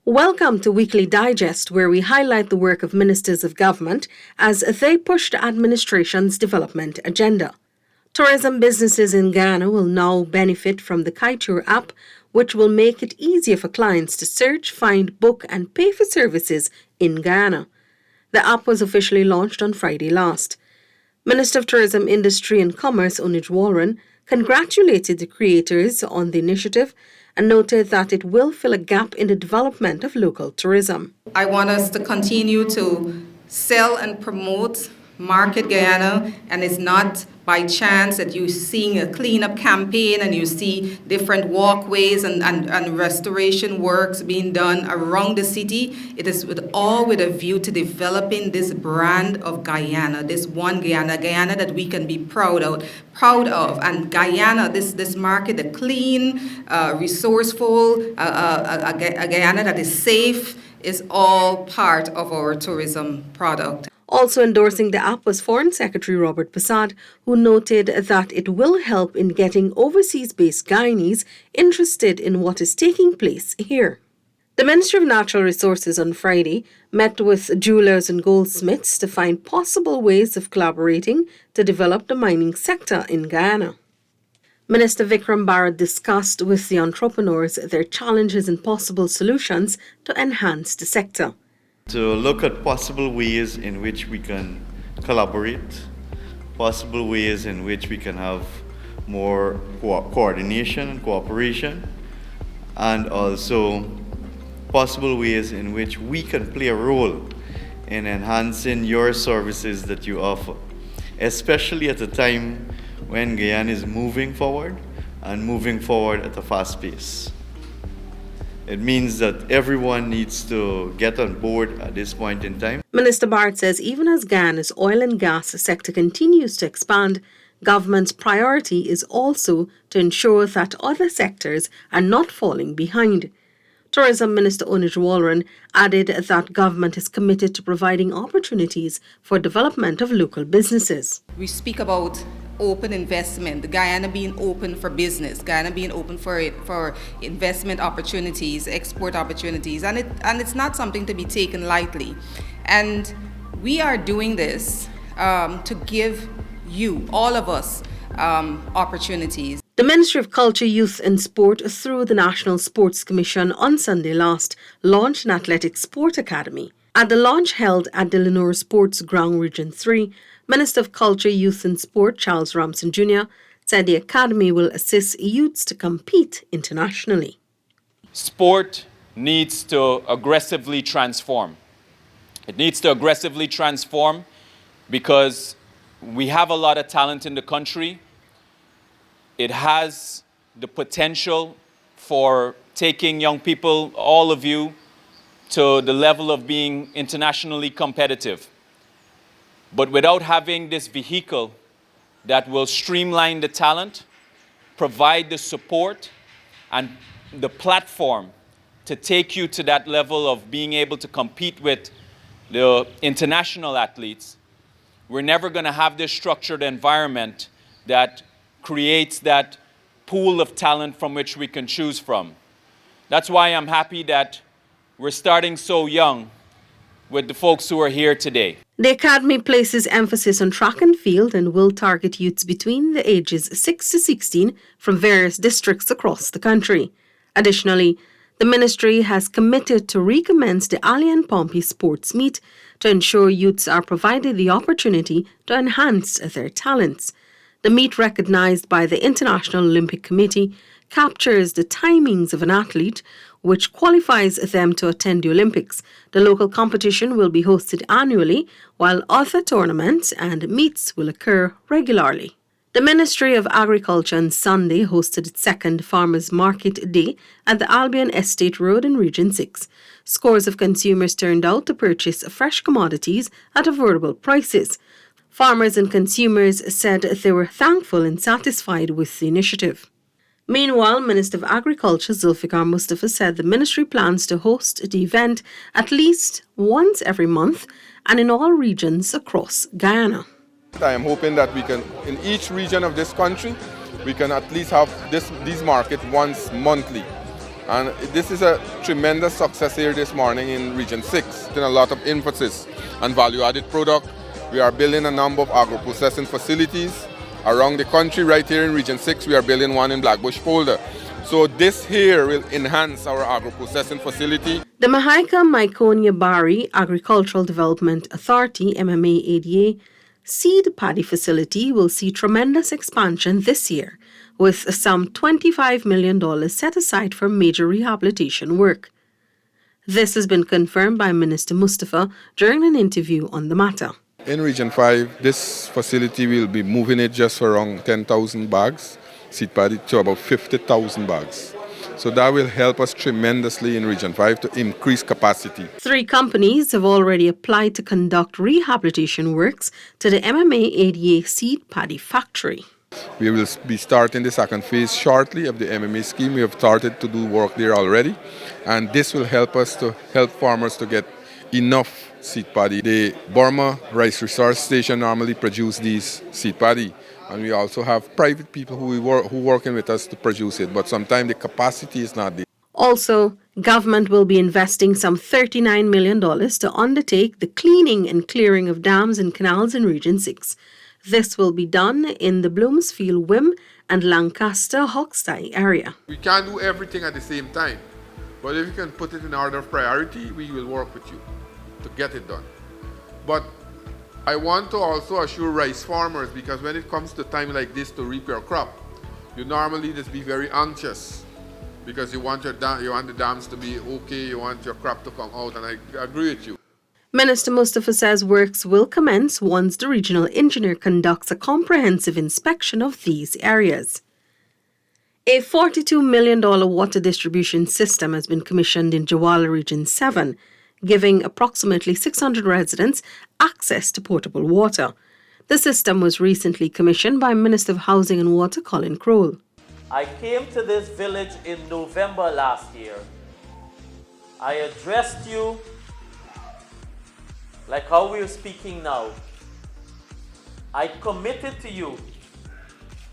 Welcome to Weekly Digest, where we highlight the work of ministers of government as they push the administration's development agenda. Tourism businesses in Ghana will now benefit from the Kaitour app, which will make it easier for clients to search, find, book, and pay for services in Ghana. The app was officially launched on Friday last. Minister of Tourism, Industry and Commerce, Onij Walren, congratulated the creators on the initiative and noted that it will fill a gap in the development of local tourism. I want us to continue to sell and promote Market Guyana, and it's not by chance that you're seeing a cleanup campaign and you see different walkways and restoration works being done around the city. It is with a view to developing this brand of Guyana, this one Guyana that we can be proud of. And Guyana, this market, a clean, resourceful, a Guyana that is safe, is all part of our tourism product. Also endorsing the app was Foreign Secretary Robert Passad, who noted that it will help in getting overseas-based Guyanese interested in what is taking place here. The Ministry of Natural Resources on Friday met with jewelers and goldsmiths to find possible ways of collaborating to develop the mining sector in Guyana. Minister Vikram Bharat discussed with the entrepreneurs their challenges and possible solutions to enhance the sector. To look at possible ways in which we can collaborate, possible ways in which we can have more coordination and cooperation, and also possible ways in which we can play a role in enhancing your services that you offer, especially at a time when Guyana is moving forward and moving forward at a fast pace. It means that everyone needs to get on board at this point in time. Minister Bharat says even as Guyana's oil and gas sector continues to expand, government's priority is also to ensure that other sectors are not falling behind. Tourism Minister Onij Walren added that government is committed to providing opportunities for development of local businesses. We speak about open investment, Guyana being open for business, Guyana being open for investment opportunities, export opportunities, and it's not something to be taken lightly. And we are doing this to give you, all of us, opportunities. The Ministry of Culture, Youth and Sport, through the National Sports Commission on Sunday last, launched an athletic sport academy. At the launch held at the Lenore Sports Ground Region 3, Minister of Culture, Youth and Sport Charles Ramson Jr. said the academy will assist youths to compete internationally. Sport needs to aggressively transform. It needs to aggressively transform because we have a lot of talent in the country. It has the potential for taking young people, all of you, to the level of being internationally competitive. But without having this vehicle that will streamline the talent, provide the support and the platform to take you to that level of being able to compete with the international athletes, we're never going to have this structured environment that creates that pool of talent from which we can choose from. That's why I'm happy that we're starting so young with the folks who are here today. The academy places emphasis on track and field and will target youths between the ages 6 to 16 from various districts across the country. Additionally, the ministry has committed to recommence the Ali and Pompey Sports Meet to ensure youths are provided the opportunity to enhance their talents. The meet, recognized by the International Olympic Committee, captures the timings of an athlete, which qualifies them to attend the Olympics. The local competition will be hosted annually, while other tournaments and meets will occur regularly. The Ministry of Agriculture on Sunday hosted its second Farmers Market Day at the Albion Estate Road in Region 6. Scores of consumers turned out to purchase fresh commodities at affordable prices. Farmers and consumers said they were thankful and satisfied with the initiative. Meanwhile, Minister of Agriculture Zulfikar Mustafa said the ministry plans to host the event at least once every month and in all regions across Guyana. I am hoping that we can, in each region of this country, we can at least have these markets once monthly. And this is a tremendous success here this morning in Region 6. There's a lot of emphasis on value-added product. We are building a number of agro-processing facilities around the country. Right here in Region 6, we are building one in Blackbush Polder. So this here will enhance our agro-processing facility. The Mahaika-Myconia-Bari Agricultural Development Authority, MMA-ADA, seed paddy facility will see tremendous expansion this year, with some $25 million set aside for major rehabilitation work. This has been confirmed by Minister Mustafa during an interview on the matter. In Region 5, this facility will be moving it just for around 10,000 bags, seed paddy, to about 50,000 bags. So that will help us tremendously in Region 5 to increase capacity. 3 companies have already applied to conduct rehabilitation works to the MMA-ADA seed paddy factory. We will be starting the second phase shortly of the MMA scheme. We have started to do work there already, and this will help us to help farmers to get enough seed paddy. The Burma Rice Resource Station normally produce these seed paddy, and we also have private people who working with us to produce it, but sometimes the capacity is not there. Also, government will be investing some $39 million to undertake the cleaning and clearing of dams and canals in Region 6. This will be done in the Bloomsfield, Wim and Lancaster Hoxtie area. We can't do everything at the same time, but if you can put it in order of priority, we will work with you to get it done. But I want to also assure rice farmers, because when it comes to time like this to reap your crop, you normally just be very anxious because you want the dams to be okay, you want your crop to come out, and I agree with you. Minister Mustafa says works will commence once the regional engineer conducts a comprehensive inspection of these areas. A $42 million water distribution system has been commissioned in Jawala Region 7, giving approximately 600 residents access to potable water. The system was recently commissioned by Minister of Housing and Water Colin Crowell. I came to this village in November last year. I addressed you like how we are speaking now. I committed to you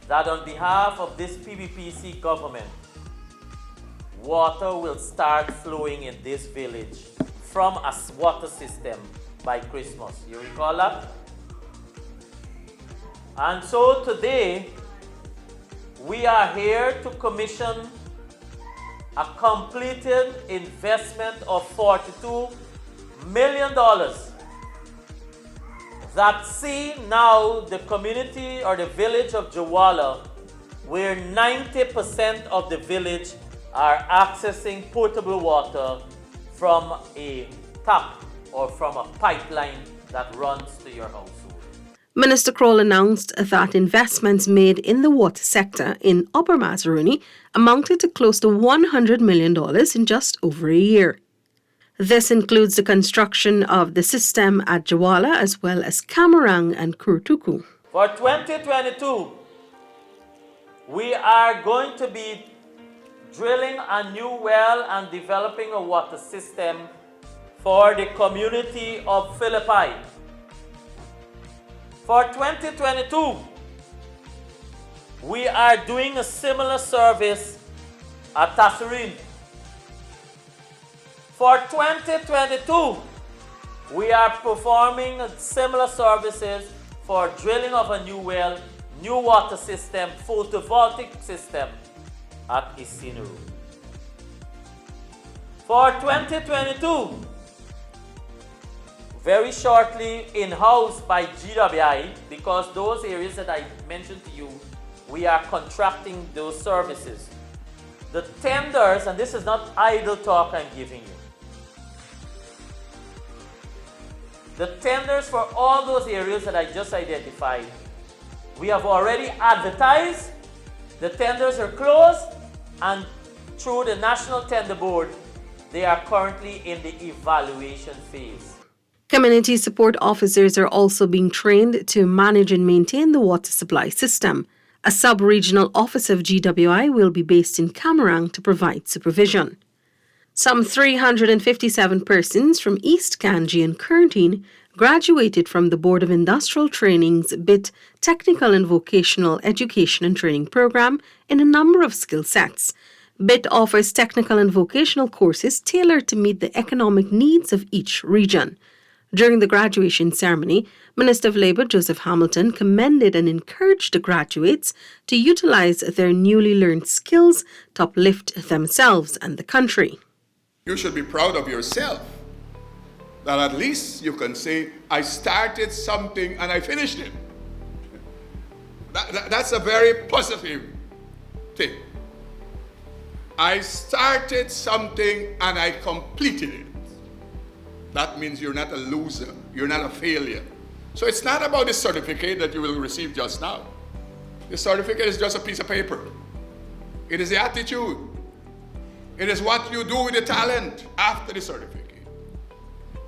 that on behalf of this PBPC government, water will start flowing in this village from a water system by Christmas. You recall that? And so today, we are here to commission a completed investment of $42 million that see now the community or the village of Jawala, where 90% of the village are accessing potable water from a tap or from a pipeline that runs to your household. Minister Crowell announced that investments made in the water sector in Upper Mazaruni amounted to close to $100 million in just over a year. This includes the construction of the system at Jawala as well as Kamarang and Kurtuku. For 2022, we are going to be drilling a new well and developing a water system for the community of Philippi. For 2022, we are doing a similar service at Tasserine. For 2022, we are performing similar services for drilling of a new well, new water system, photovoltaic system at Isinuru. For 2022, very shortly in-house by GWI, because those areas that I mentioned to you, we are contracting those services. The tenders, and this is not idle talk I'm giving you, the tenders for all those areas that I just identified, we have already advertised, the tenders are closed, and through the National Tender Board, they are currently in the evaluation phase. Community support officers are also being trained to manage and maintain the water supply system. A sub-regional office of GWI will be based in Kamarang to provide supervision. Some 357 persons from East Kanji and Curtin graduated from the Board of Industrial Training's BIT Technical and Vocational Education and Training Program in a number of skill sets. BIT offers technical and vocational courses tailored to meet the economic needs of each region. During the graduation ceremony, Minister of Labour Joseph Hamilton commended and encouraged the graduates to utilise their newly learned skills to uplift themselves and the country. You should be proud of yourself, that at least you can say, I started something and I finished it. That's a very positive thing. I started something and I completed it. That means you're not a loser, you're not a failure. So it's not about the certificate that you will receive just now. The certificate is just a piece of paper. It is the attitude. It is what you do with the talent after the certificate.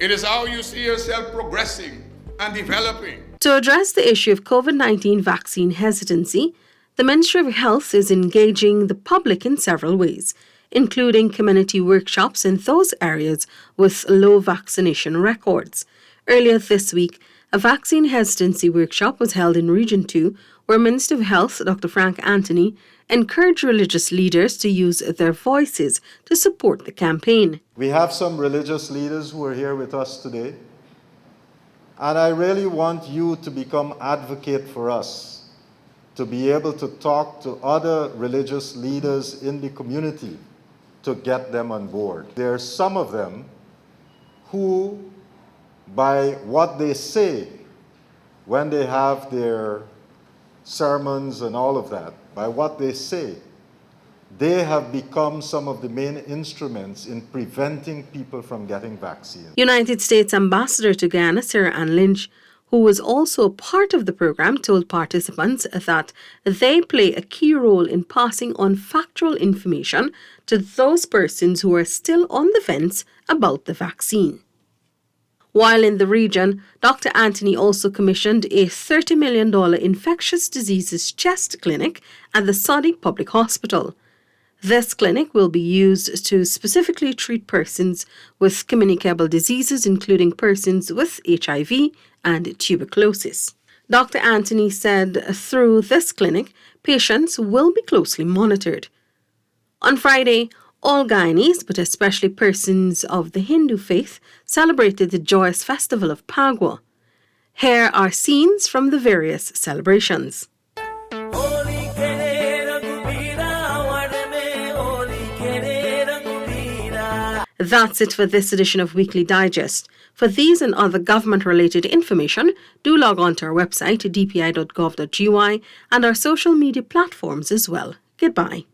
It is how you see yourself progressing and developing. To address the issue of COVID-19 vaccine hesitancy, the Ministry of Health is engaging the public in several ways, including community workshops in those areas with low vaccination records. Earlier this week, a vaccine hesitancy workshop was held in Region 2, where Minister of Health Dr. Frank Anthony encouraged religious leaders to use their voices to support the campaign. We have some religious leaders who are here with us today, and I really want you to become advocate for us, to be able to talk to other religious leaders in the community to get them on board. There are some of them who, by what they say when they have their sermons and all of that, by what they say, they have become some of the main instruments in preventing people from getting vaccines. United States Ambassador to Guyana, Sarah Ann Lynch, who was also a part of the program, told participants that they play a key role in passing on factual information to those persons who are still on the fence about the vaccine. While in the region, Dr. Anthony also commissioned a $30 million infectious diseases chest clinic at the Saudi Public Hospital. This clinic will be used to specifically treat persons with communicable diseases, including persons with HIV and tuberculosis. Dr. Anthony said through this clinic, patients will be closely monitored. On Friday, all Guyanese, but especially persons of the Hindu faith, celebrated the joyous festival of Phagwah. Here are scenes from the various celebrations. That's it for this edition of Weekly Digest. For these and other government-related information, do log on to our website, dpi.gov.gy, and our social media platforms as well. Goodbye.